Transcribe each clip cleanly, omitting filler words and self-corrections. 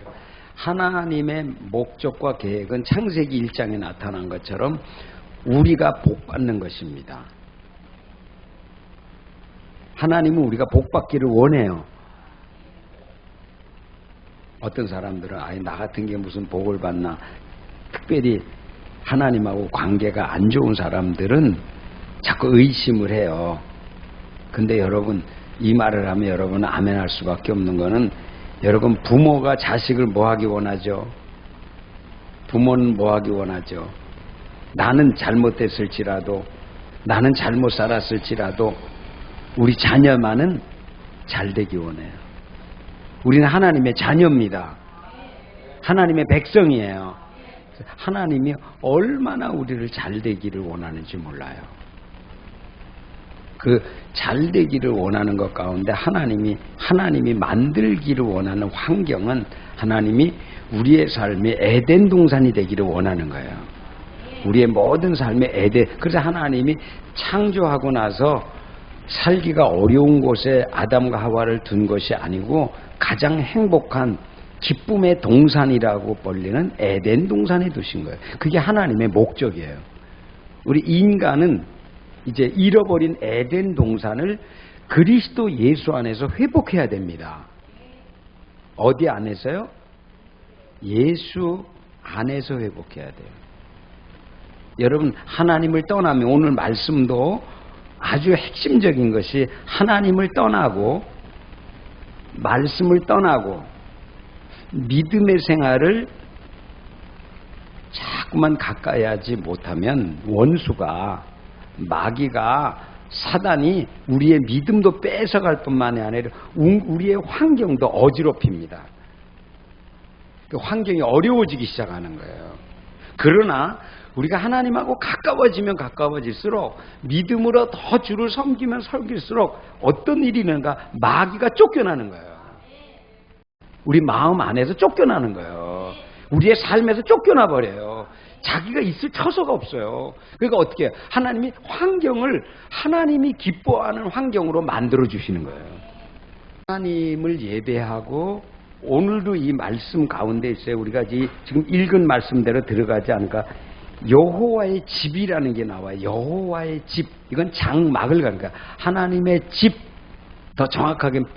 거죠. 하나님의 목적과 계획은 창세기 1장에 나타난 것처럼 우리가 복받는 것입니다. 하나님은 우리가 복받기를 원해요. 어떤 사람들은 나 같은 게 무슨 복을 받나, 특별히 하나님하고 관계가 안 좋은 사람들은 자꾸 의심을 해요. 근데 여러분, 이 말을 하면 여러분은 아멘할 수밖에 없는 거는, 여러분, 부모가 자식을 뭐 하기 원하죠? 부모는 뭐 하기 원하죠? 나는 잘못됐을지라도, 나는 잘못 살았을지라도 우리 자녀만은 잘 되기 원해요. 우리는 하나님의 자녀입니다. 하나님의 백성이에요. 하나님이 얼마나 우리를 잘 되기를 원하는지 몰라요. 그 잘 되기를 원하는 것 가운데 하나님이 만들기를 원하는 환경은, 하나님이 우리의 삶이 에덴 동산이 되기를 원하는 거예요. 우리의 모든 삶의 에덴. 그래서 하나님이 창조하고 나서 살기가 어려운 곳에 아담과 하와를 둔 것이 아니고 가장 행복한 기쁨의 동산이라고 불리는 에덴 동산에 두신 거예요. 그게 하나님의 목적이에요. 우리 인간은 이제 잃어버린 에덴 동산을 그리스도 예수 안에서 회복해야 됩니다. 어디 안에서요? 예수 안에서 회복해야 돼요. 여러분, 하나님을 떠나면, 오늘 말씀도 아주 핵심적인 것이 하나님을 떠나고 말씀을 떠나고 믿음의 생활을 자꾸만 가까이 하지 못하면, 원수가, 마귀가, 사단이 우리의 믿음도 뺏어갈 뿐만이 아니라 우리의 환경도 어지럽힙니다. 그 환경이 어려워지기 시작하는 거예요. 그러나 우리가 하나님하고 가까워지면 가까워질수록, 믿음으로 더 주를 섬기면 섬길수록 어떤 일이 있는가? 마귀가 쫓겨나는 거예요. 우리 마음 안에서 쫓겨나는 거예요. 우리의 삶에서 쫓겨나 버려요. 자기가 있을 처소가 없어요. 그러니까 어떻게 해요? 하나님이 환경을, 하나님이 기뻐하는 환경으로 만들어 주시는 거예요. 하나님을 예배하고, 오늘도 이 말씀 가운데 있어요. 우리가 지금 읽은 말씀대로 들어가지 않을까? 여호와의 집이라는 게 나와요. 여호와의 집. 이건 장막을 가는 거야. 하나님의 집, 더 정확하게는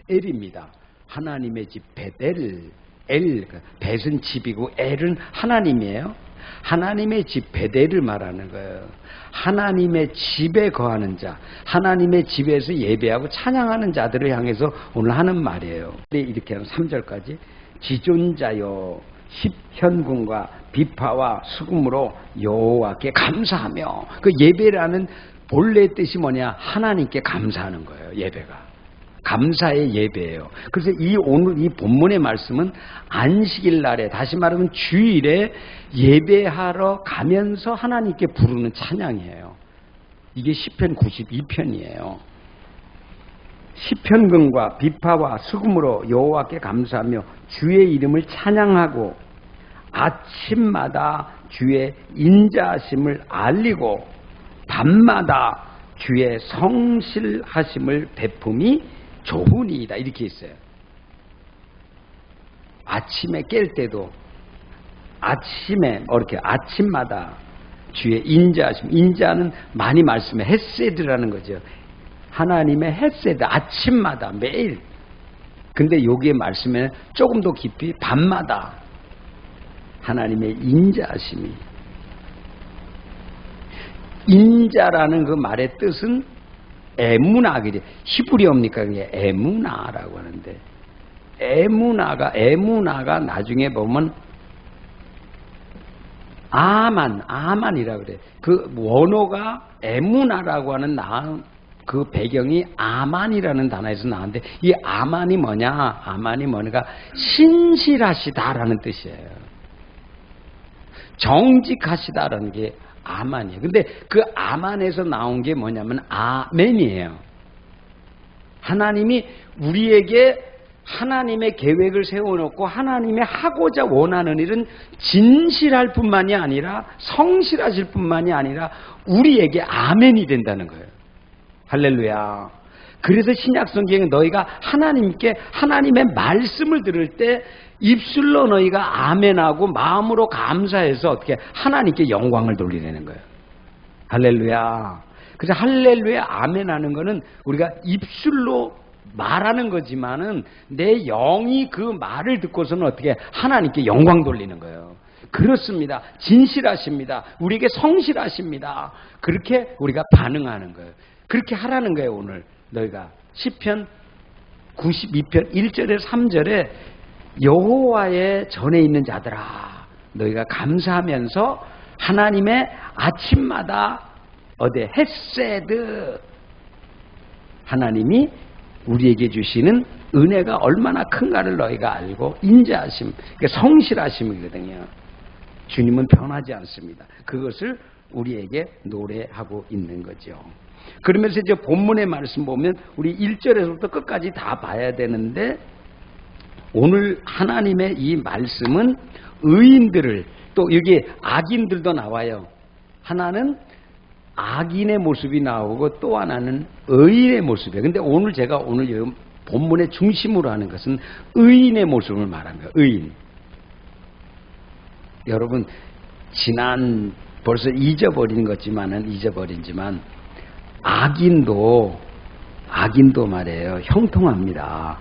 벳엘입니다. 하나님의 집, 벳엘. 벳은 집이고 엘은 하나님이에요. 하나님의 집 벳엘을 말하는 거예요. 하나님의 집에 거하는 자, 하나님의 집에서 예배하고 찬양하는 자들을 향해서 오늘 하는 말이에요. 이렇게 하는 3절까지, 지존자여 십현궁과 비파와 수금으로 여호와께 감사하며. 그 예배라는 본래 뜻이 뭐냐? 하나님께 감사하는 거예요. 예배가 감사의 예배예요. 그래서 오늘 이 본문의 말씀은 안식일 날에, 다시 말하면 주일에 예배하러 가면서 하나님께 부르는 찬양이에요. 이게 시편 92편이에요. 십현금과 비파와 수금으로 여호와께 감사하며 주의 이름을 찬양하고 아침마다 주의 인자하심을 알리고 밤마다 주의 성실하심을 베품이 좋으니이다. 이렇게 있어요. 아침에 깰 때도, 아침에 이렇게 아침마다 주의 인자하심, 인자는 많이 말씀해 헤세드라는 거죠. 하나님의 헤세드, 아침마다 매일. 근데 여기에 말씀에 조금 더 깊이 밤마다 하나님의 인자하심이. 인자라는 그 말의 뜻은 에무나기래. 히브리어입니까? 그게 에무나라고 하는데, 에무나가 나중에 보면 아만이라고 그래. 그 원어가 에무나라고 하는 그 배경이 아만이라는 단어에서 나왔는데, 이 아만이 뭐냐? 아만이 뭐냐가 신실하시다라는 뜻이에요. 정직하시다라는 게 아만이에요. 근데 그 아만에서 나온 게 뭐냐면 아멘이에요. 하나님이 우리에게 하나님의 계획을 세워놓고 하나님의 하고자 원하는 일은 진실할 뿐만이 아니라 성실하실 뿐만이 아니라 우리에게 아멘이 된다는 거예요. 할렐루야. 그래서 신약성경에 너희가 하나님께 하나님의 말씀을 들을 때 입술로 너희가 아멘하고 마음으로 감사해서 어떻게 하나님께 영광을 돌리려는 거예요. 할렐루야. 그래서 할렐루야 아멘하는 거는 우리가 입술로 말하는 거지만은 내 영이 그 말을 듣고서는 어떻게 하나님께 영광 돌리는 거예요. 그렇습니다. 진실하십니다. 우리에게 성실하십니다. 그렇게 우리가 반응하는 거예요. 그렇게 하라는 거예요. 오늘 너희가 시편 92편 1절에 3절에 여호와의 전에 있는 자들아 너희가 감사하면서 하나님의 아침마다 어디 헤세드 하나님이 우리에게 주시는 은혜가 얼마나 큰가를 너희가 알고 인자하심, 그러니까 성실하심이거든요. 주님은 변하지 않습니다. 그것을 우리에게 노래하고 있는 거죠. 그러면서 이제 본문의 말씀 보면 우리 1절에서부터 끝까지 다 봐야 되는데 오늘 하나님의 이 말씀은 의인들을 또 여기 악인들도 나와요. 하나는 악인의 모습이 나오고 또 하나는 의인의 모습이에요. 근데 오늘 제가 오늘 본문의 중심으로 하는 것은 의인의 모습을 말하는 거예요. 의인. 여러분 지난 벌써 잊어버린 거지만 악인도 말이에요. 형통합니다.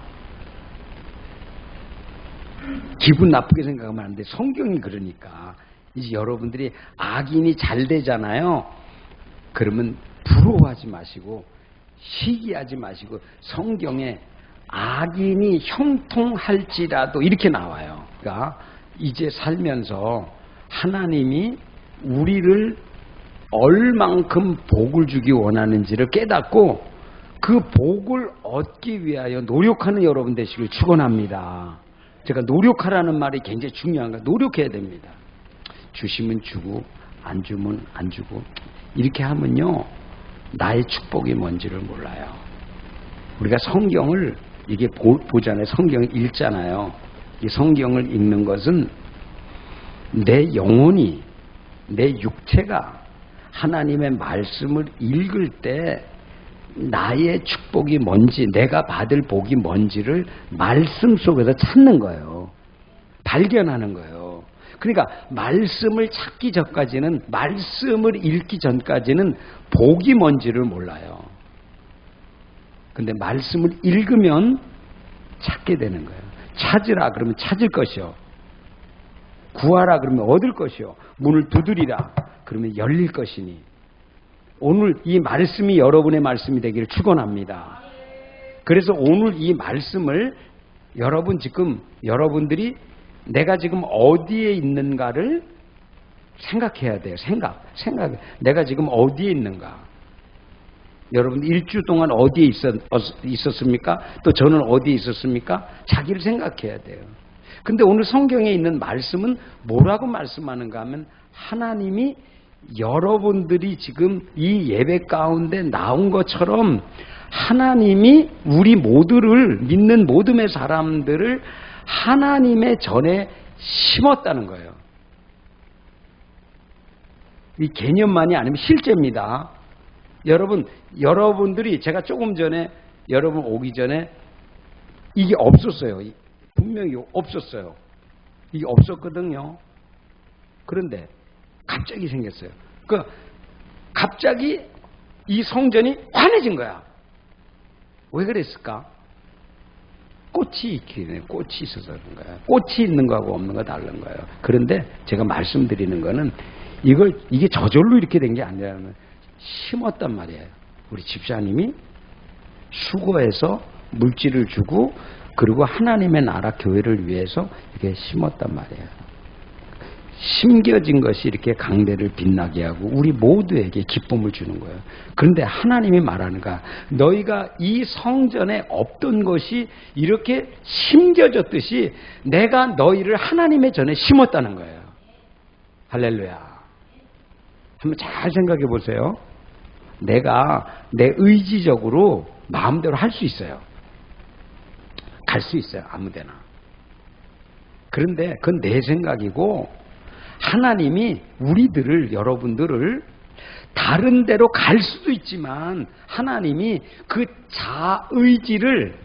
기분 나쁘게 생각하면 안 돼. 성경이 그러니까. 이제 여러분들이 악인이 잘 되잖아요. 그러면 부러워하지 마시고 시기하지 마시고 성경에 악인이 형통할지라도 이렇게 나와요. 그러니까 이제 살면서 하나님이 우리를 얼만큼 복을 주기 원하는지를 깨닫고 그 복을 얻기 위하여 노력하는 여러분 되시길 축원합니다. 제가 노력하라는 말이 굉장히 중요한 거예요. 노력해야 됩니다. 주시면 주고 안 주면 안 주고 이렇게 하면요 나의 축복이 뭔지를 몰라요. 우리가 성경을 이게 보잖아요. 성경을 읽잖아요. 이 성경을 읽는 것은 내 영혼이 내 육체가 하나님의 말씀을 읽을 때 나의 축복이 뭔지 내가 받을 복이 뭔지를 말씀 속에서 찾는 거예요. 발견하는 거예요. 그러니까 말씀을 찾기 전까지는 말씀을 읽기 전까지는 복이 뭔지를 몰라요. 근데 말씀을 읽으면 찾게 되는 거예요. 찾으라 그러면 찾을 것이요. 구하라 그러면 얻을 것이요. 문을 두드리라 그러면 열릴 것이니 오늘 이 말씀이 여러분의 말씀이 되기를 축원합니다. 그래서 오늘 이 말씀을 여러분들이 내가 지금 어디에 있는가를 생각해야 돼요. 생각. 내가 지금 어디에 있는가. 여러분 일주 동안 어디에 있었습니까? 또 저는 어디에 있었습니까? 자기를 생각해야 돼요. 근데 오늘 성경에 있는 말씀은 뭐라고 말씀하는가 하면 하나님이 여러분들이 지금 이 예배 가운데 나온 것처럼 하나님이 우리 모두를 믿는 모둠의 사람들을 하나님의 전에 심었다는 거예요. 이 개념만이 아니면 실제입니다. 여러분들이 제가 조금 전에 여러분 오기 전에 이게 없었어요. 분명히 없었어요. 이게 없었거든요. 그런데 갑자기 생겼어요. 갑자기 이 성전이 환해진 거야. 왜 그랬을까? 꽃이 있기는 꽃이 있어서 그런 거야. 꽃이 있는 거하고 없는 거 다른 거예요. 그런데 제가 말씀드리는 거는 이게 저절로 이렇게 된 게 아니라 심었단 말이에요. 우리 집사님이 수고해서 물질을 주고 그리고 하나님의 나라 교회를 위해서 이렇게 심었단 말이에요. 심겨진 것이 이렇게 강대를 빛나게 하고 우리 모두에게 기쁨을 주는 거예요. 그런데 하나님이 말하는가 너희가 이 성전에 없던 것이 이렇게 심겨졌듯이 내가 너희를 하나님의 전에 심었다는 거예요. 할렐루야. 한번 잘 생각해 보세요. 내가 내 의지적으로 마음대로 할 수 있어요. 갈 수 있어요. 아무데나. 그런데 그건 내 생각이고 하나님이 여러분들을 다른 데로 갈 수도 있지만 하나님이 그 자의지를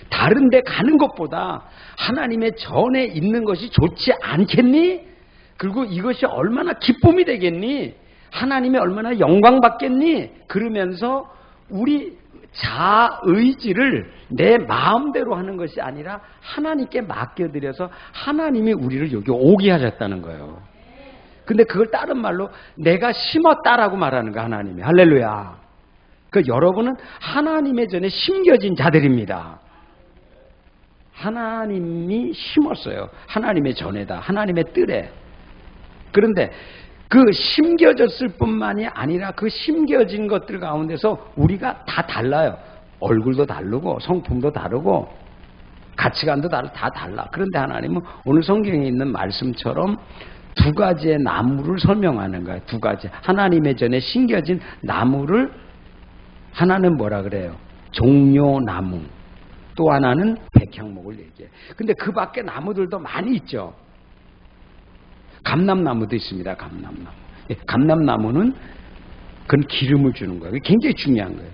다른 데 가는 것보다 하나님의 전에 있는 것이 좋지 않겠니? 그리고 이것이 얼마나 기쁨이 되겠니? 하나님이 얼마나 영광 받겠니? 그러면서 우리 자의지를 내 마음대로 하는 것이 아니라 하나님께 맡겨드려서 하나님이 우리를 여기 오게 하셨다는 거예요. 근데 그걸 다른 말로 내가 심었다라고 말하는 거야, 하나님이. 할렐루야. 그 여러분은 하나님의 전에 심겨진 자들입니다. 하나님이 심었어요. 하나님의 전에다, 하나님의 뜰에. 그런데 그 심겨졌을 뿐만이 아니라 그 심겨진 것들 가운데서 우리가 다 달라요. 얼굴도 다르고 성품도 다르고 가치관도 다 달라. 그런데 하나님은 오늘 성경에 있는 말씀처럼 두 가지의 나무를 설명하는 거예요. 두 가지. 하나님의 전에 심겨진 나무를 하나는 뭐라 그래요? 종려나무. 또 하나는 백향목을 얘기해요. 근데 그 밖에 나무들도 많이 있죠. 감람나무도 있습니다. 감람나무. 감람나무는 그건 기름을 주는 거예요. 굉장히 중요한 거예요.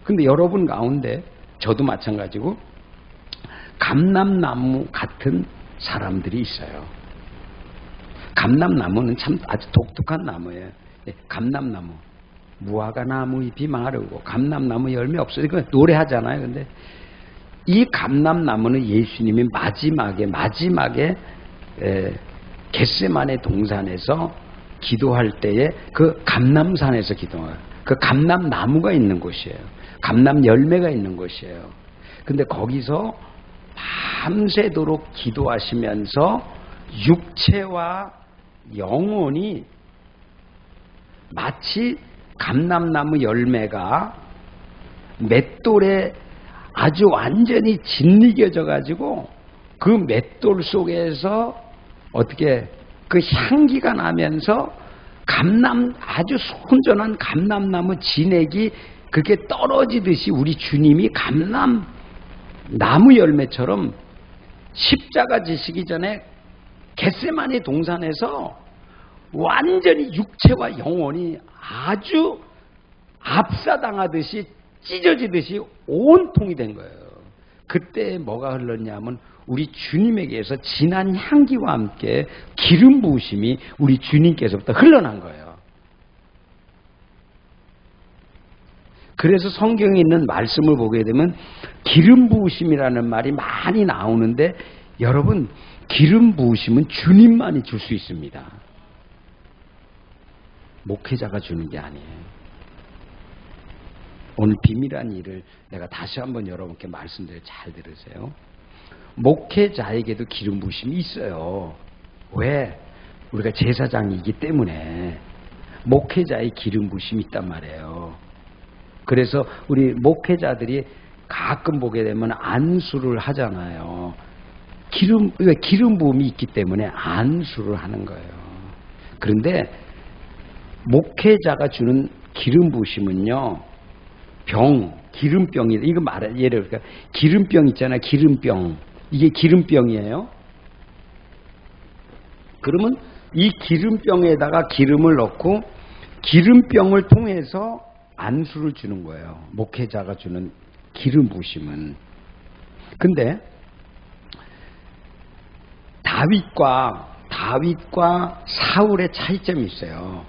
근데 여러분 가운데 저도 마찬가지고 감람나무 같은 사람들이 있어요. 감람나무는 참 아주 독특한 나무예요. 감람나무. 무화과 나무 잎이 마르고 감람나무 열매 없어요. 이거 노래하잖아요. 근데 이 감람나무는 예수님이 마지막에 겟세마네 동산에서 기도할 때에 그 감람산에서 기도해요. 그 감람나무가 있는 곳이에요. 감람 열매가 있는 곳이에요. 근데 거기서 밤새도록 기도하시면서 육체와 영혼이 마치 감람나무 열매가 맷돌에 아주 완전히 짓이겨져 가지고 그 맷돌 속에서 어떻게 그 향기가 나면서 아주 순전한 감람나무 진액이 그게 떨어지듯이 우리 주님이 감람나무 열매처럼 십자가 지시기 전에 겟세마네 동산에서 완전히 육체와 영혼이 아주 압사당하듯이 찢어지듯이 온통이 된 거예요. 그때 뭐가 흘렀냐면 우리 주님에게서 진한 향기와 함께 기름 부으심이 우리 주님께서부터 흘러난 거예요. 그래서 성경에 있는 말씀을 보게 되면 기름 부으심이라는 말이 많이 나오는데 여러분 기름 부으심은 주님만이 줄 수 있습니다. 목회자가 주는 게 아니에요. 오늘 비밀한 일을 내가 다시 한번 여러분께 말씀드려 잘 들으세요. 목회자에게도 기름 부으심이 있어요. 왜? 우리가 제사장이기 때문에 목회자의 기름 부으심이 있단 말이에요. 그래서 우리 목회자들이 가끔 보게 되면 안수를 하잖아요. 기름 부음이 있기 때문에 안수를 하는 거예요. 그런데 목회자가 주는 기름 부으심은요, 기름병이, 이거 예를 들어, 기름병 있잖아, 기름병. 이게 기름병이에요. 그러면 이 기름병에다가 기름을 넣고 기름병을 통해서 안수를 주는 거예요. 목회자가 주는 기름 부으심은. 근데 다윗과 사울의 차이점이 있어요.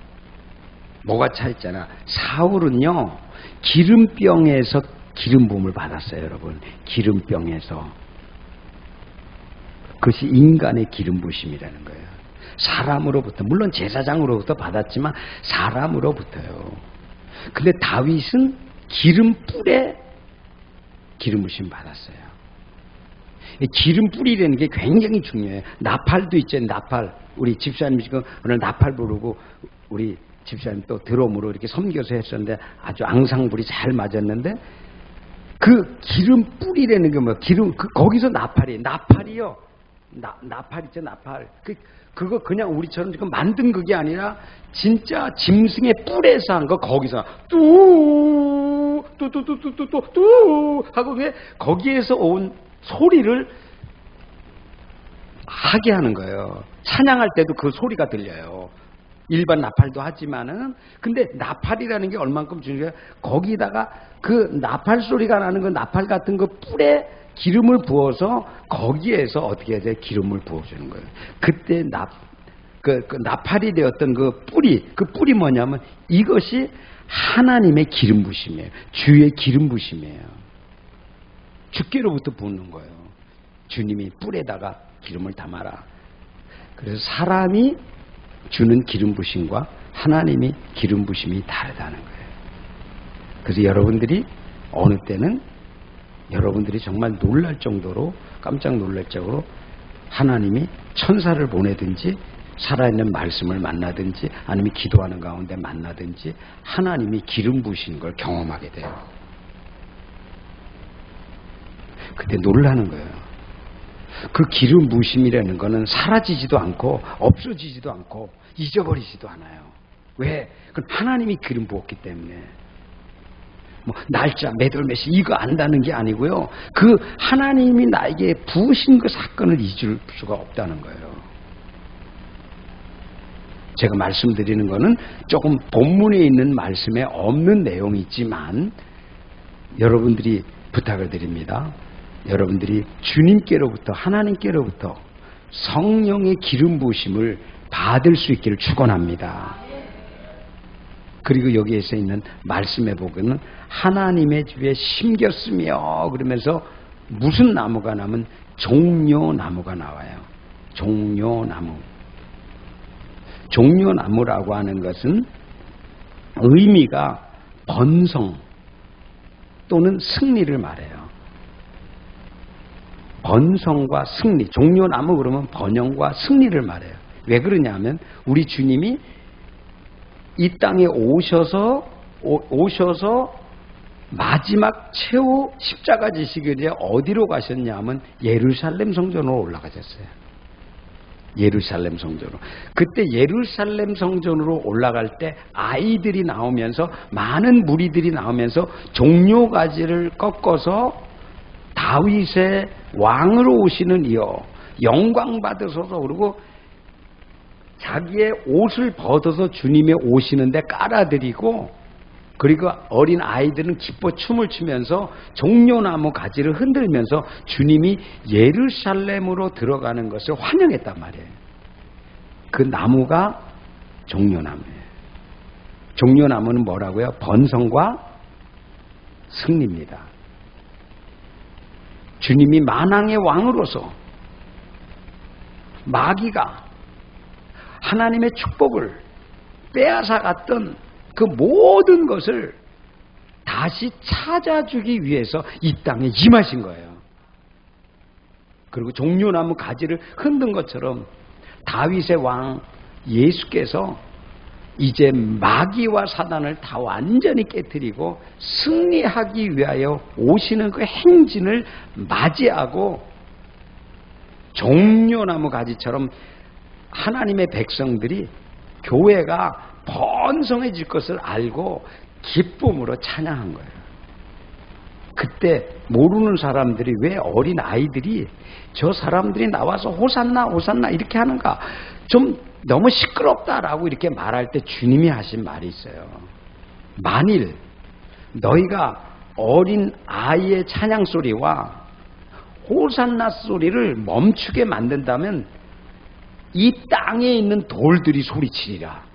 뭐가 차이잖아. 사울은요 기름병에서 기름 부음을 받았어요, 여러분. 기름병에서. 그것이 인간의 기름 부으심이라는 거예요. 사람으로부터, 물론 제사장으로부터 받았지만 사람으로부터요. 근데 다윗은 기름불에 기름 부으심 받았어요. 기름불이라는 게 굉장히 중요해요. 나팔도 있죠. 나팔. 우리 집사님 지금 오늘 나팔 부르고 우리 집사님 또 드럼으로 이렇게 섬겨서 했었는데 아주 앙상블이 잘 맞았는데 그 기름불이라는 게 뭐야? 거기서 나팔이요. 나팔 있죠, 나팔. 그거 그냥 우리처럼 지금 만든 그게 아니라 진짜 짐승의 뿔에서 한 거 거기서 뚜 하고 거기에서 온 소리를 하게 하는 거예요. 찬양할 때도 그 소리가 들려요. 일반 나팔도 하지만은 근데 나팔이라는 게 얼만큼 중요해요. 거기다가 그 나팔 소리가 나는 그 나팔 같은 거 뿔에 기름을 부어서 거기에서 어떻게 해야 돼? 기름을 부어주는 거예요. 그때 그 나팔이 되었던 그 뿔이 뭐냐면 이것이 하나님의 기름 부심이에요. 주의 기름 부심이에요. 주께로부터 부는 거예요. 주님이 뿔에다가 기름을 담아라. 그래서 사람이 주는 기름 부심과 하나님이 기름 부심이 다르다는 거예요. 그래서 여러분들이 어느 때는 여러분들이 정말 놀랄 정도로 깜짝 놀랄 정도로 하나님이 천사를 보내든지 살아있는 말씀을 만나든지 아니면 기도하는 가운데 만나든지 하나님이 기름 부으시는 걸 경험하게 돼요. 그때 놀라는 거예요. 그 기름 부으심이라는 거는 사라지지도 않고 없어지지도 않고 잊어버리지도 않아요. 왜? 그건 하나님이 기름 부었기 때문에. 뭐 날짜, 매달, 몇시 이거 안다는 게 아니고요. 그 하나님이 나에게 부으신 그 사건을 잊을 수가 없다는 거예요. 제가 말씀드리는 거는 조금 본문에 있는 말씀에 없는 내용이지만 여러분들이 부탁을 드립니다. 여러분들이 주님께로부터 하나님께로부터 성령의 기름 부으심을 받을 수 있기를 축원합니다. 그리고 여기에서 있는 말씀에 보면은 하나님의 집에 심겼으며 그러면서 무슨 나무가 나면 종려나무가 나와요. 종려나무. 종려나무라고 하는 것은 의미가 번성 또는 승리를 말해요. 번성과 승리. 종려나무 그러면 번영과 승리를 말해요. 왜 그러냐면 우리 주님이 이 땅에 오셔서 마지막 최후 십자가 지시기에 어디로 가셨냐면 예루살렘 성전으로 올라가셨어요. 예루살렘 성전으로. 그때 예루살렘 성전으로 올라갈 때 아이들이 나오면서 많은 무리들이 나오면서 종려가지를 꺾어서 다윗의 왕으로 오시는 이여 영광 받으소서 그러고 자기의 옷을 벗어서 주님의 오시는데 깔아드리고 그리고 어린 아이들은 기뻐 춤을 추면서 종려나무 가지를 흔들면서 주님이 예루살렘으로 들어가는 것을 환영했단 말이에요. 그 나무가 종려나무예요. 종려나무는 뭐라고요? 번성과 승리입니다. 주님이 만왕의 왕으로서 마귀가 하나님의 축복을 빼앗아갔던 그 모든 것을 다시 찾아주기 위해서 이 땅에 임하신 거예요. 그리고 종려나무 가지를 흔든 것처럼 다윗의 왕 예수께서 이제 마귀와 사단을 다 완전히 깨뜨리고 승리하기 위하여 오시는 그 행진을 맞이하고 종려나무 가지처럼 하나님의 백성들이 교회가 번성해질 것을 알고 기쁨으로 찬양한 거예요. 그때 모르는 사람들이 왜 어린 아이들이 저 사람들이 나와서 호산나 호산나 이렇게 하는가 좀 너무 시끄럽다라고 이렇게 말할 때 주님이 하신 말이 있어요. 만일 너희가 어린 아이의 찬양 소리와 호산나 소리를 멈추게 만든다면 이 땅에 있는 돌들이 소리치리라.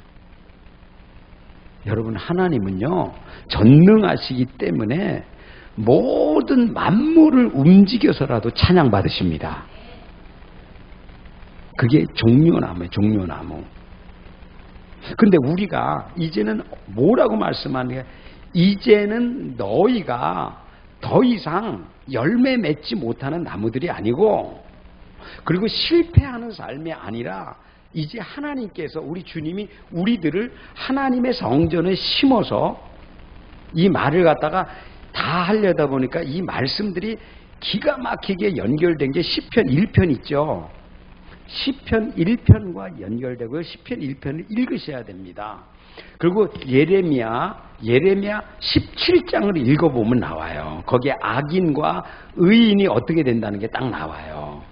여러분 하나님은요 전능하시기 때문에 모든 만물을 움직여서라도 찬양받으십니다. 그게 종려나무예요. 종려나무. 근데 우리가 이제는 뭐라고 말씀하는 게 이제는 너희가 더 이상 열매 맺지 못하는 나무들이 아니고 그리고 실패하는 삶이 아니라 이제 하나님께서 우리 주님이 우리들을 하나님의 성전에 심어서 이 말을 갖다가 다 하려다 보니까 이 말씀들이 기가 막히게 연결된 게 시편 1편 있죠. 시편 1편과 연결되고 시편 1편을 읽으셔야 됩니다. 그리고 예레미야 17장을 읽어보면 나와요. 거기에 악인과 의인이 어떻게 된다는 게 딱 나와요.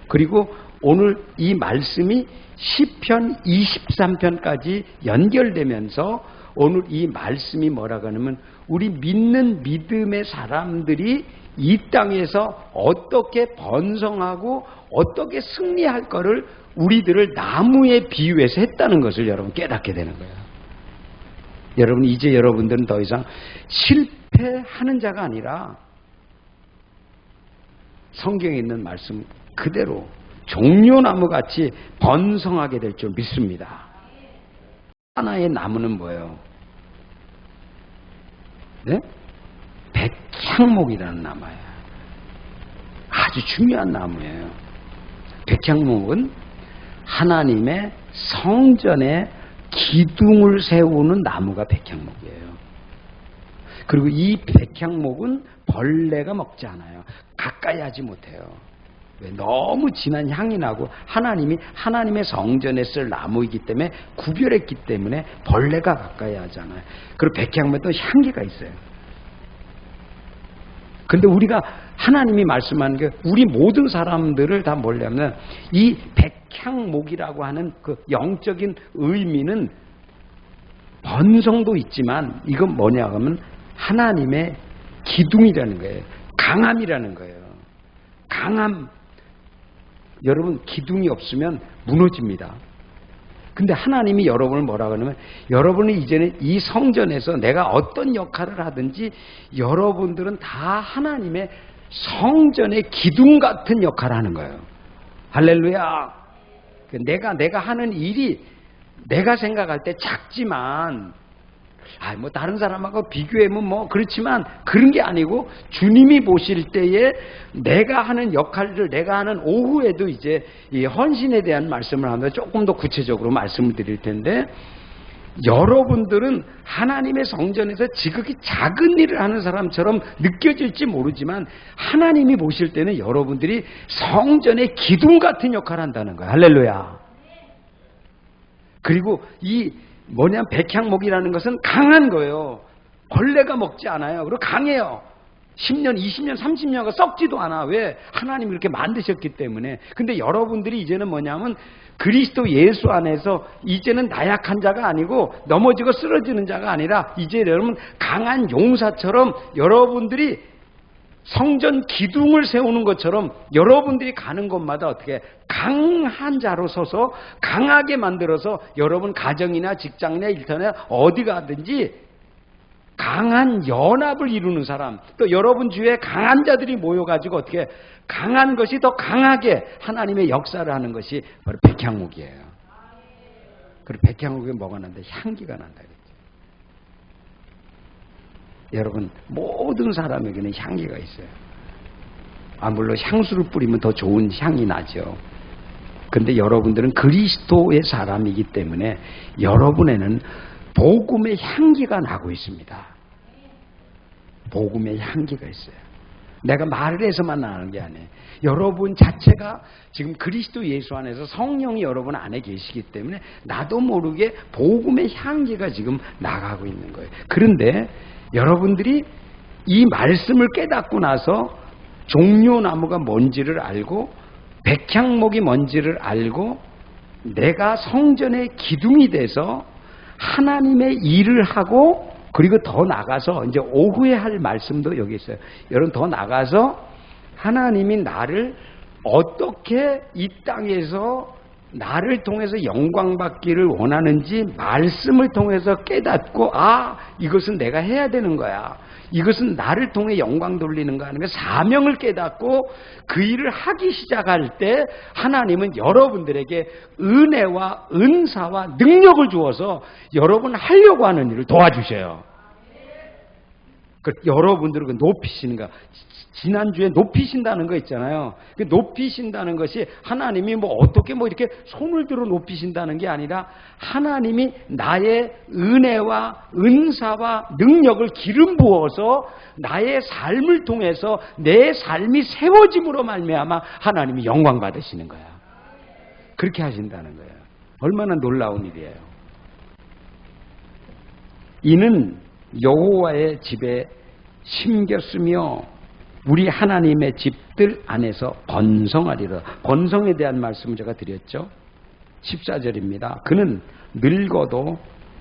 그리고 오늘 이 말씀이 시편 23편까지 연결되면서 오늘 이 말씀이 뭐라고 하냐면 우리 믿는 믿음의 사람들이 이 땅에서 어떻게 번성하고 어떻게 승리할 거를 우리들을 나무에 비유해서 했다는 것을 여러분 깨닫게 되는 거예요. 여러분 이제 여러분들은 더 이상 실패하는 자가 아니라 성경에 있는 말씀 그대로 종려나무같이 번성하게 될 줄 믿습니다. 하나의 나무는 뭐예요? 네? 백향목이라는 나무예요. 아주 중요한 나무예요. 백향목은 하나님의 성전에 기둥을 세우는 나무가 백향목이에요. 그리고 이 백향목은 벌레가 먹지 않아요. 가까이 하지 못해요. 왜? 너무 진한 향이 나고 하나님이 하나님의 성전에 쓸 나무이기 때문에 구별했기 때문에 벌레가 가까이 하잖아요. 그리고 백향목도 향기가 있어요. 근데 우리가 하나님이 말씀하는 게 우리 모든 사람들을 다 뭐냐면 이 백향목이라고 하는 그 영적인 의미는 번성도 있지만 이건 뭐냐 하면 하나님의 기둥이라는 거예요. 강함이라는 거예요. 강함. 여러분 기둥이 없으면 무너집니다. 근데 하나님이 여러분을 뭐라고 하냐면 여러분이 이제는 이 성전에서 내가 어떤 역할을 하든지 여러분들은 다 하나님의 성전의 기둥 같은 역할을 하는 거예요. 할렐루야. 내가 하는 일이 내가 생각할 때 작지만 뭐 다른 사람하고 비교하면 뭐 그렇지만 그런 게 아니고 주님이 보실 때에 내가 하는 역할을 내가 하는 오후에도 이제 이 헌신에 대한 말씀을 하면 조금 더 구체적으로 말씀을 드릴 텐데 여러분들은 하나님의 성전에서 지극히 작은 일을 하는 사람처럼 느껴질지 모르지만 하나님이 보실 때는 여러분들이 성전의 기둥 같은 역할을 한다는 거예요. 할렐루야. 그리고 이 뭐냐면 백향목이라는 것은 강한 거예요. 벌레가 먹지 않아요. 그리고 강해요. 10년, 20년, 30년가 썩지도 않아. 왜? 하나님이 그렇게 만드셨기 때문에. 근데 여러분들이 이제는 뭐냐면 그리스도 예수 안에서 이제는 나약한 자가 아니고 넘어지고 쓰러지는 자가 아니라 이제 여러분 강한 용사처럼 여러분들이 성전 기둥을 세우는 것처럼 여러분들이 가는 곳마다 어떻게 강한 자로 서서 강하게 만들어서 여러분 가정이나 직장이나 일터나 어디 가든지 강한 연합을 이루는 사람, 또 여러분 주위에 강한 자들이 모여가지고 어떻게 강한 것이 더 강하게 하나님의 역사를 하는 것이 바로 백향목이에요. 그리고 백향목에 뭐가 난다? 향기가 난다 그랬죠. 여러분 모든 사람에게는 향기가 있어요. 물론 향수를 뿌리면 더 좋은 향이 나죠. 그런데 여러분들은 그리스도의 사람이기 때문에 여러분에는 복음의 향기가 나고 있습니다. 복음의 향기가 있어요. 내가 말을 해서만 나는 게 아니에요. 여러분 자체가 지금 그리스도 예수 안에서 성령이 여러분 안에 계시기 때문에 나도 모르게 복음의 향기가 지금 나가고 있는 거예요. 그런데 여러분들이 이 말씀을 깨닫고 나서 종려나무가 뭔지를 알고 백향목이 뭔지를 알고 내가 성전의 기둥이 돼서 하나님의 일을 하고 그리고 더 나가서 이제 오후에 할 말씀도 여기 있어요. 여러분 더 나가서 하나님이 나를 어떻게 이 땅에서 나를 통해서 영광 받기를 원하는지 말씀을 통해서 깨닫고 이것은 내가 해야 되는 거야. 이것은 나를 통해 영광 돌리는 거 아니면 사명을 깨닫고 그 일을 하기 시작할 때 하나님은 여러분들에게 은혜와 은사와 능력을 주어서 여러분 하려고 하는 일을 도와주셔요. 여러분들은 그 높이시는 거, 지난주에 높이신다는 거 있잖아요. 그 높이신다는 것이 하나님이 어떻게 이렇게 손을 들어 높이신다는 게 아니라 하나님이 나의 은혜와 은사와 능력을 기름 부어서 나의 삶을 통해서 내 삶이 세워짐으로 말미암아 하나님이 영광 받으시는 거야. 그렇게 하신다는 거예요. 얼마나 놀라운 일이에요. 이는 여호와의 집에 심겼으며 우리 하나님의 집들 안에서 번성하리라. 번성에 대한 말씀을 제가 드렸죠. 14절입니다. 그는 늙어도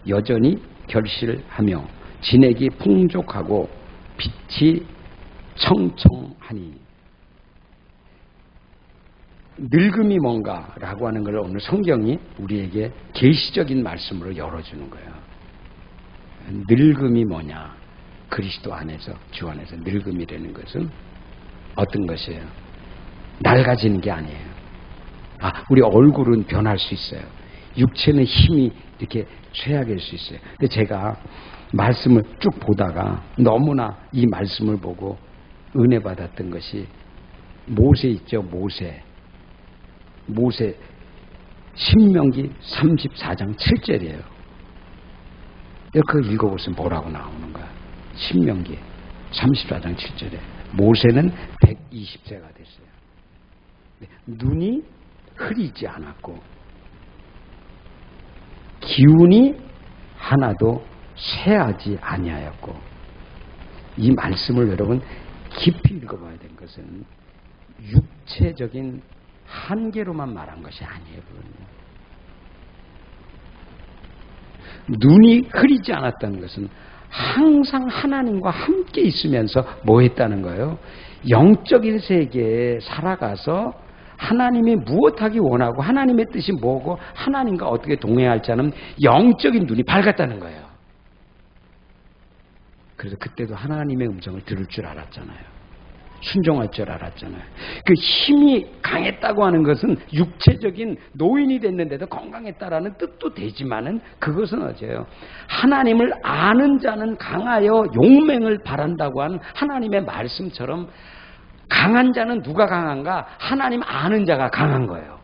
여전히 결실하며 진액이 풍족하고 빛이 청청하니. 늙음이 뭔가라고 하는 걸 오늘 성경이 우리에게 계시적인 말씀으로 열어주는 거예요. 늙음이 뭐냐? 그리스도 안에서, 주 안에서 늙음이라는 것은 어떤 것이에요? 낡아지는 게 아니에요. 우리 얼굴은 변할 수 있어요. 육체는 힘이 이렇게 쇠약일 수 있어요. 근데 제가 말씀을 쭉 보다가 너무나 이 말씀을 보고 은혜 받았던 것이 모세 있죠. 모세 신명기 34장 7절이에요. 그거 읽어보시면 뭐라고 나오는 거야. 신명기 34장 7절에 모세는 120세가 됐어요. 눈이 흐리지 않았고 기운이 하나도 쇠하지 아니하였고. 이 말씀을 여러분 깊이 읽어봐야 된 것은 육체적인 한계로만 말한 것이 아니에요. 눈이 흐리지 않았다는 것은 항상 하나님과 함께 있으면서 뭐 했다는 거예요? 영적인 세계에 살아가서 하나님이 무엇하기 원하고 하나님의 뜻이 뭐고 하나님과 어떻게 동행할지 하는 영적인 눈이 밝았다는 거예요. 그래서 그때도 하나님의 음성을 들을 줄 알았잖아요. 순종할 줄 알았잖아요. 그 힘이 강했다고 하는 것은 육체적인 노인이 됐는데도 건강했다라는 뜻도 되지만은 그것은 어째요? 하나님을 아는 자는 강하여 용맹을 바란다고 하는 하나님의 말씀처럼 강한 자는 누가 강한가? 하나님 아는 자가 강한 거예요.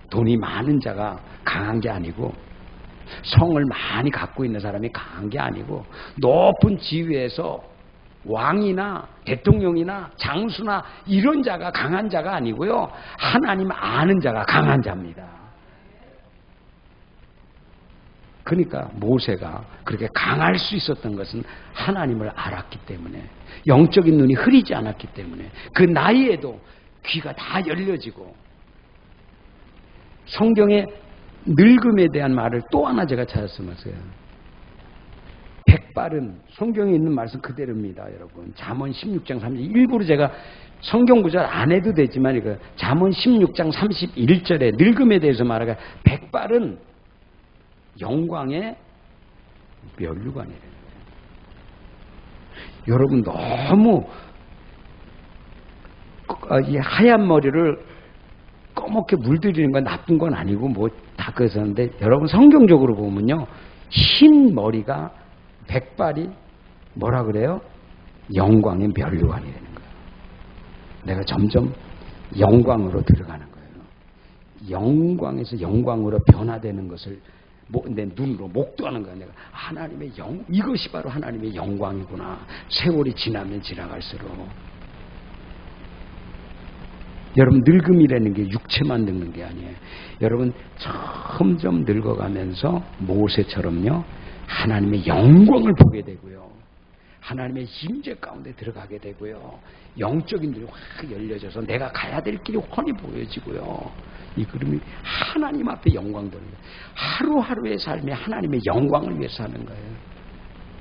돈이 많은 자가 강한 게 아니고 성을 많이 갖고 있는 사람이 강한 게 아니고 높은 지위에서 왕이나 대통령이나 장수나 이런 자가 강한 자가 아니고요. 하나님 아는 자가 강한 자입니다. 그러니까 모세가 그렇게 강할 수 있었던 것은 하나님을 알았기 때문에, 영적인 눈이 흐리지 않았기 때문에, 그 나이에도 귀가 다 열려지고. 성경의 늙음에 대한 말을 또 하나 제가 찾았으면서요. 백발은 성경에 있는 말씀 그대로입니다, 여러분. 잠언 16장 30. 일부러 제가 성경 구절 안 해도 되지만 이거 잠언 16장 31절에 늙음에 대해서 말하가 백발은 영광의 면류관이래요. 여러분 너무 이 하얀 머리를 꺼멓게 물들이는 건 나쁜 건 아니고 뭐 다 그랬었는데, 여러분 성경적으로 보면요, 흰 머리가 백발이 뭐라 그래요? 영광의 면류관이 되는 거예요. 내가 점점 영광으로 들어가는 거예요. 영광에서 영광으로 변화되는 것을 내 눈으로 목도하는 거야. 내가 하나님의 이것이 바로 하나님의 영광이구나. 세월이 지나면 지나갈수록. 여러분 늙음이라는 게 육체만 늙는 게 아니에요. 여러분 점점 늙어가면서 모세처럼요, 하나님의 영광을 보게 되고요, 하나님의 임재 가운데 들어가게 되고요, 영적인 눈이 확 열려져서 내가 가야 될 길이 훤히 보여지고요. 이 그림이 하나님 앞에 영광 돌리는 거예요. 하루하루의 삶에 하나님의 영광을 위해서 하는 거예요.